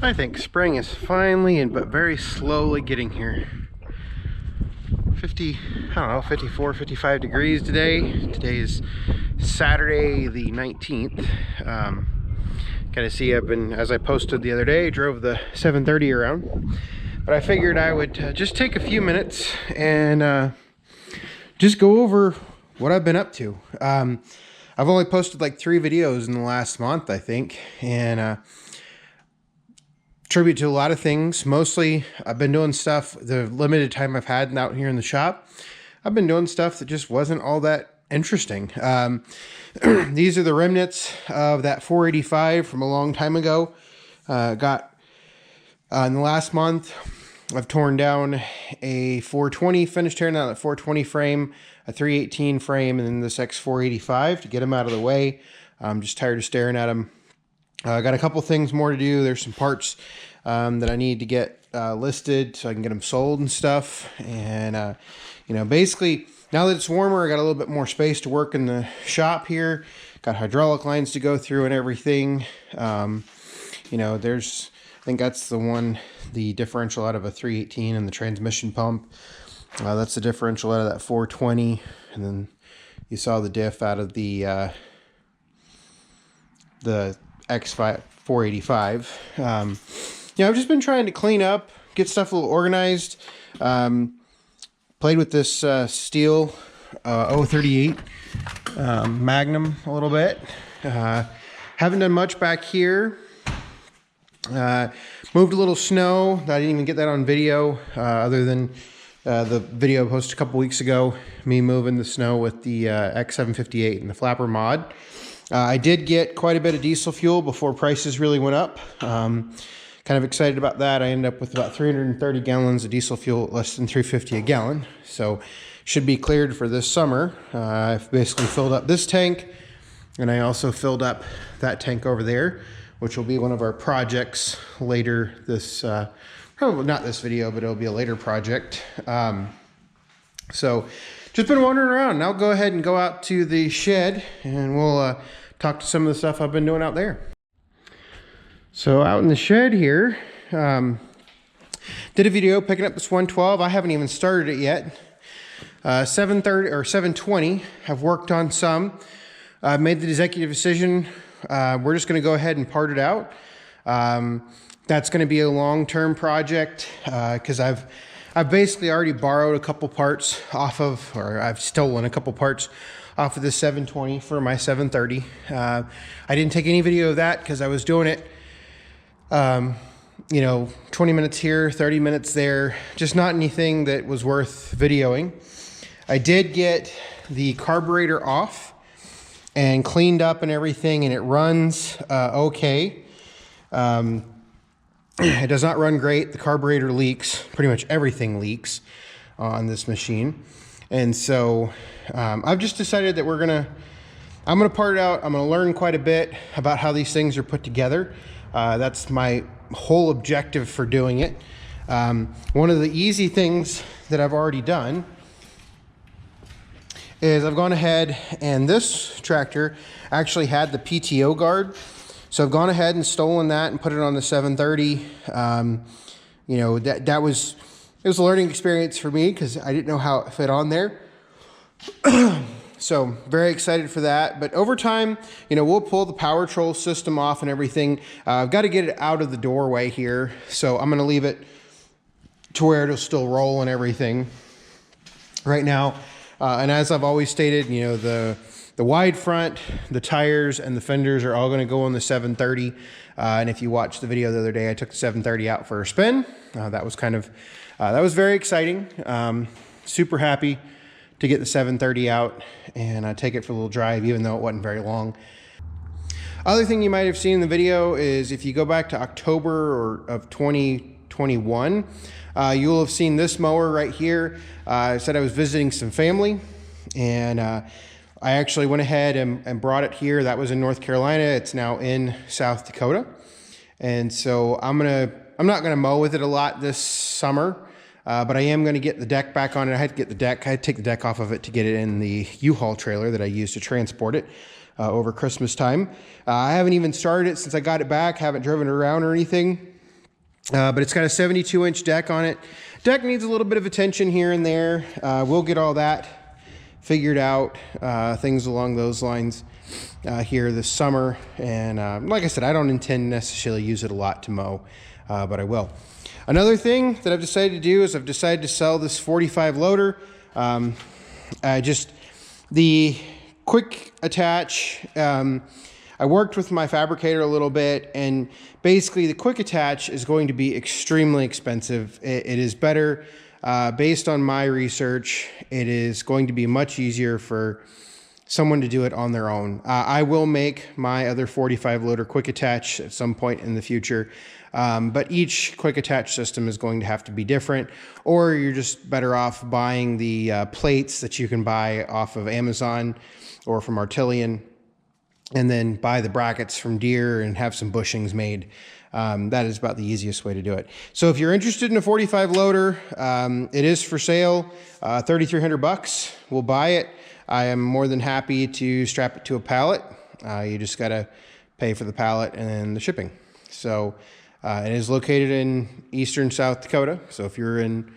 I think spring is finally but very slowly getting here. 54, 55 degrees today. Today is Saturday the 19th. Kind of see, as I posted the other day, drove the 730 around. But I figured I would just take a few minutes and just go over what I've been up to. I've only posted like 3 videos in the last month, I think, and tribute to a lot of things. Mostly I've been doing stuff, the limited time I've had out here in the shop, I've been doing stuff that just wasn't all that interesting. These are the remnants of that 485 from a long time ago. In the last month, I've torn down a 420, finished tearing down that 420 frame, a 318 frame, and then this X485 to get them out of the way. I'm just tired of staring at them. I got a couple things more to do. There's some parts that I need to get listed so I can get them sold and stuff. And, you know, basically, now that it's warmer, I got a little bit more space to work in the shop here. Got hydraulic lines to go through and everything. You know, I think that's the differential out of a 318 and the transmission pump. That's the differential out of that 420. And then you saw the diff out of the X5 485. Yeah, I've just been trying to clean up, get stuff a little organized. Played with this steel 038 Magnum a little bit. Haven't done much back here. Moved a little snow. I didn't even get that on video, other than the video I posted a couple weeks ago, me moving the snow with the X758 and the flapper mod. I did get quite a bit of diesel fuel before prices really went up. Kind of excited about that. I ended up with about 330 gallons of diesel fuel at less than $3.50 a gallon. So should be cleared for this summer. I've basically filled up this tank, and I also filled up that tank over there, which will be one of our projects later this, probably not this video, but it'll be a later project. So just been wandering around. Now go ahead and go out to the shed and we'll talk to some of the stuff I've been doing out there. So out in the shed here, did a video picking up this 112. I haven't even started it yet. 730 or 720, I've worked on some. I've made the executive decision. We're just going to go ahead and part it out. That's going to be a long-term project because I've basically already borrowed a couple parts off of, or I've stolen a couple parts off of the 720 for my 730. I didn't take any video of that because I was doing it, you know, 20 minutes here, 30 minutes there, just not anything that was worth videoing. I did get the carburetor off and cleaned up and everything, and it runs okay. It does not run great. The carburetor leaks. Pretty much everything leaks on this machine. And so I've just decided that I'm gonna part it out. I'm gonna learn quite a bit about how these things are put together. That's my whole objective for doing it. One of the easy things that I've already done is I've gone ahead, and this tractor actually had the PTO guard. So I've gone ahead and stolen that and put it on the 730. You know, it was a learning experience for me because I didn't know how it fit on there. So very excited for that. But over time, you know, we'll pull the power troll system off and everything. I've got to get it out of the doorway here. So I'm going to leave it to where it'll still roll and everything right now. And as I've always stated, you know, the wide front, the tires, and the fenders are all going to go on the 730. And if you watched the video the other day, I took the 730 out for a spin. That was very exciting. Super happy to get the 730 out and take it for a little drive, even though it wasn't very long. Other thing you might have seen in the video is if you go back to October of 2021, you'll have seen this mower right here. I said I was visiting some family, and I actually went ahead and brought it here. That was in North Carolina. It's now in South Dakota. And so I'm not gonna mow with it a lot this summer, but I am gonna get the deck back on it. I had to take the deck off of it to get it in the U-Haul trailer that I used to transport it over Christmas time. I haven't even started it since I got it back. Haven't driven it around or anything. but it's got a 72-inch deck on it. Deck needs a little bit of attention here and there. We'll get all that figured out, things along those lines here this summer. And like I said, I don't intend to necessarily use it a lot to mow, but I will. Another thing that I've decided to do is I've decided to sell this 45 loader. The quick attach, I worked with my fabricator a little bit, and basically the quick attach is going to be extremely expensive. It is better, based on my research, it is going to be much easier for someone to do it on their own. I will make my other 45 loader quick attach at some point in the future, but each quick attach system is going to have to be different, or you're just better off buying the plates that you can buy off of Amazon or from Artillion, and then buy the brackets from Deere and have some bushings made. That is about the easiest way to do it. So if you're interested in a 45 loader, it is for sale, $3,300. We'll buy it. I am more than happy to strap it to a pallet. You just gotta pay for the pallet and then the shipping. So it is located in eastern South Dakota. So if you're in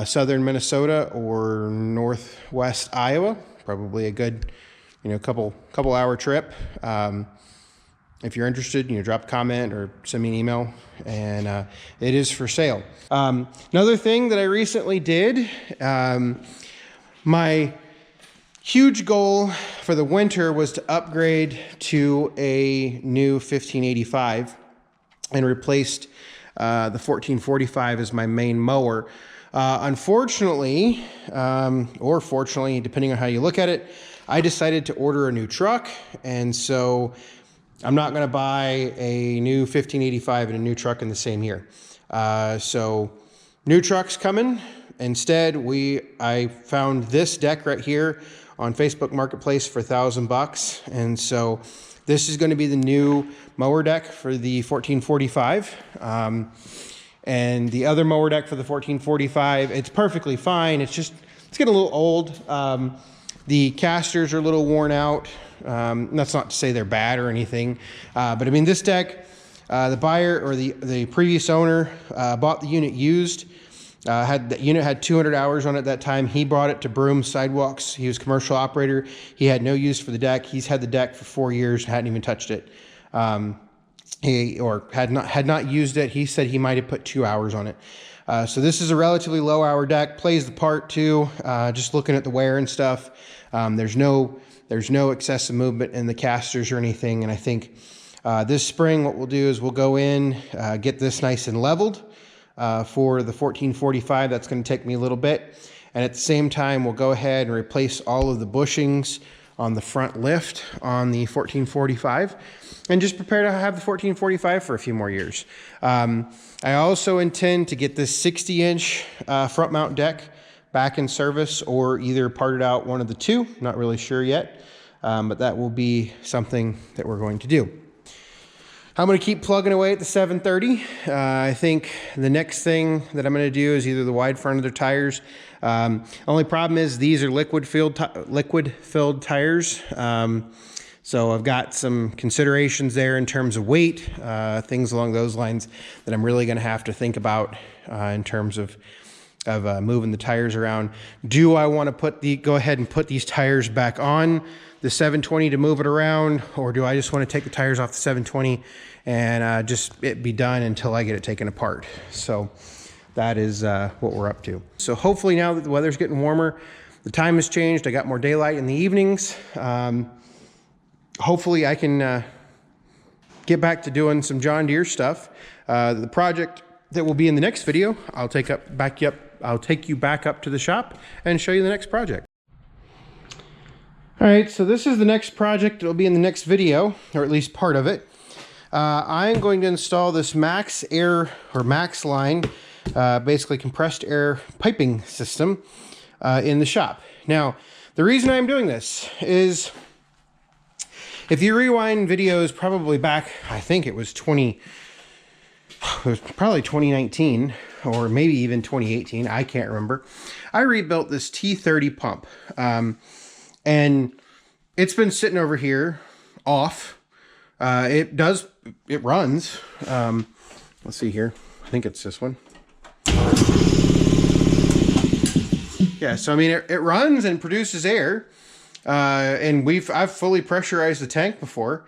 southern Minnesota or northwest Iowa, probably a good, couple hour trip. If you're interested, drop a comment or send me an email, and it is for sale. Another thing that I recently did, my huge goal for the winter was to upgrade to a new 1585 and replaced the 1445 as my main mower. Unfortunately, or fortunately, depending on how you look at it, I decided to order a new truck, and so I'm not going to buy a new 1585 and a new truck in the same year. So new truck's coming. Instead, I found this deck right here on Facebook Marketplace for $1,000, and so this is going to be the new mower deck for the 1445. And the other mower deck for the 1445, it's perfectly fine. It's getting a little old. The casters are a little worn out. That's not to say they're bad or anything. But I mean, this deck, the buyer or the previous owner bought the unit used. The unit had 200 hours on it at that time. He brought it to Broome Sidewalks. He was a commercial operator. He had no use for the deck. He's had the deck for 4 years, hadn't even touched it. Had not used it. He said he might have put 2 hours on it. So this is a relatively low hour deck, plays the part too. Just looking at the wear and stuff. There's no excessive movement in the casters or anything. And I think this spring what we'll do is we'll go in, get this nice and leveled for the 1445. That's going to take me a little bit. And at the same time, we'll go ahead and replace all of the bushings on the front lift on the 1445 and just prepare to have the 1445 for a few more years. I also intend to get this 60-inch front mount deck back in service or either parted out, one of the two. Not really sure yet, but that will be something that we're going to do. I'm going to keep plugging away at the 730. I think the next thing that I'm going to do is either the wide front of their tires. Only problem is these are liquid-filled tires. So I've got some considerations there in terms of weight, things along those lines that I'm really going to have to think about in terms of moving the tires around. Do I want to go ahead and put these tires back on the 720 to move it around, or do I just want to take the tires off the 720 and just it be done until I get it taken apart? So that is what we're up to. So hopefully now that the weather's getting warmer, the time has changed. I got more daylight in the evenings. Hopefully I can get back to doing some John Deere stuff. The project that will be in the next video, I'll take you back up to the shop and show you the next project. All right, so this is the next project. It'll be in the next video, or at least part of it. I'm going to install this Max Air or Max line, basically compressed air piping system in the shop. Now, the reason I'm doing this is if you rewind videos probably back, I think it was probably 2019 or maybe even 2018. I can't remember. I rebuilt this T30 pump. And it's been sitting over here off. It runs. Let's see here. I think it's this one. Yeah, so I mean, it runs and produces air, and I've fully pressurized the tank before,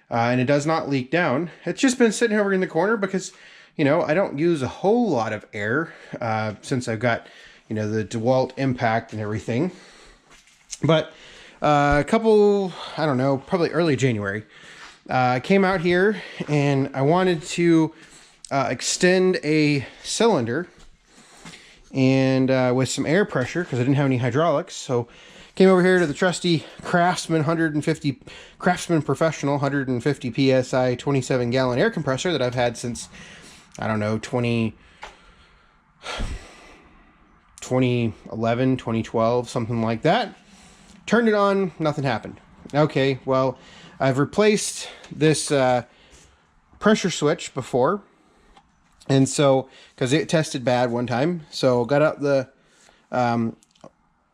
and it does not leak down. It's just been sitting over in the corner because, you know, I don't use a whole lot of air since I've got, you know, the DeWalt impact and everything. But a couple, I don't know, probably early January, I came out here and I wanted to extend a cylinder and with some air pressure because I didn't have any hydraulics. So came over here to the trusty Craftsman Professional 150 PSI 27 gallon air compressor that I've had since, I don't know, 2011, 2012, something like that. Turned it on, nothing happened. Okay, well, I've replaced this pressure switch before. And so, because it tested bad one time, so got out the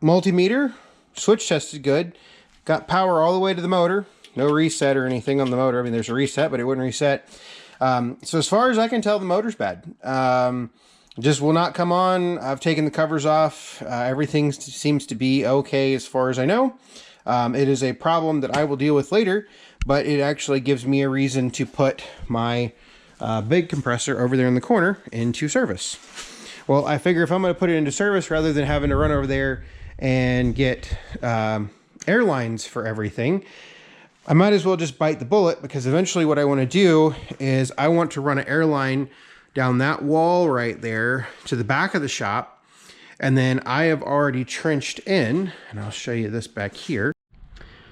multimeter, switch tested good, got power all the way to the motor, no reset or anything on the motor. I mean, there's a reset, but it wouldn't reset. So as far as I can tell, the motor's bad. Just will not come on. I've taken the covers off. Everything seems to be okay as far as I know. It is a problem that I will deal with later, but it actually gives me a reason to put my big compressor over there in the corner into service. Well, I figure if I'm going to put it into service rather than having to run over there and get airlines for everything, I might as well just bite the bullet, because eventually what I want to do is I want to run an airline down that wall right there to the back of the shop. And then I have already trenched in, and I'll show you this back here.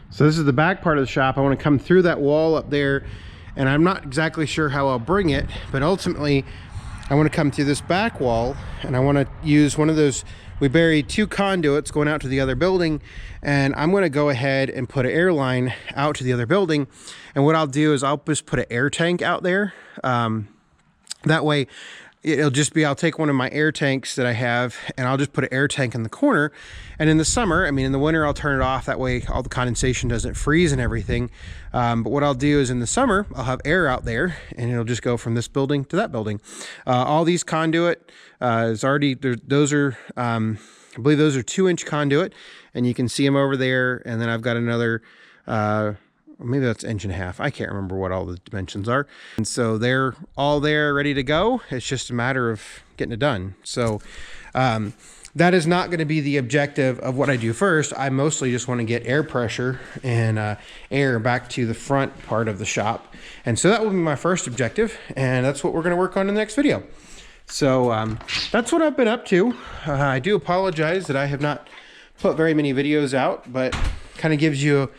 So this is the back part of the shop. I want to come through that wall up there, and I'm not exactly sure how I'll bring it, but ultimately I want to come through this back wall, and I want to use one of those. We buried 2 conduits going out to the other building, and I'm going to go ahead and put an air line out to the other building. And what I'll do is I'll just put an air tank out there. That way it'll just be, I'll take one of my air tanks that I have and I'll just put an air tank in the corner. And in the summer, I mean, in the winter, I'll turn it off. That way all the condensation doesn't freeze and everything. But what I'll do is in the summer, I'll have air out there and it'll just go from this building to that building. All these conduit is already, those are, I believe those are 2-inch conduit, and you can see them over there. And then I've got another, maybe that's 1.5 inches. I can't remember what all the dimensions are. And so they're all there ready to go. It's just a matter of getting it done. So that is not going to be the objective of what I do first. I mostly just want to get air pressure and air back to the front part of the shop. And so that will be my first objective. And that's what we're going to work on in the next video. So that's what I've been up to. I do apologize that I have not put very many videos out, but kind of gives you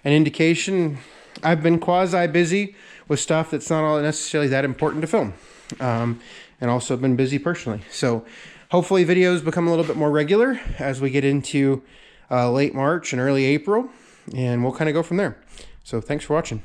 an indication. I've been quasi busy with stuff that's not all necessarily that important to film, and also been busy personally. So hopefully videos become a little bit more regular as we get into late March and early April, and we'll kind of go from there. So thanks for watching.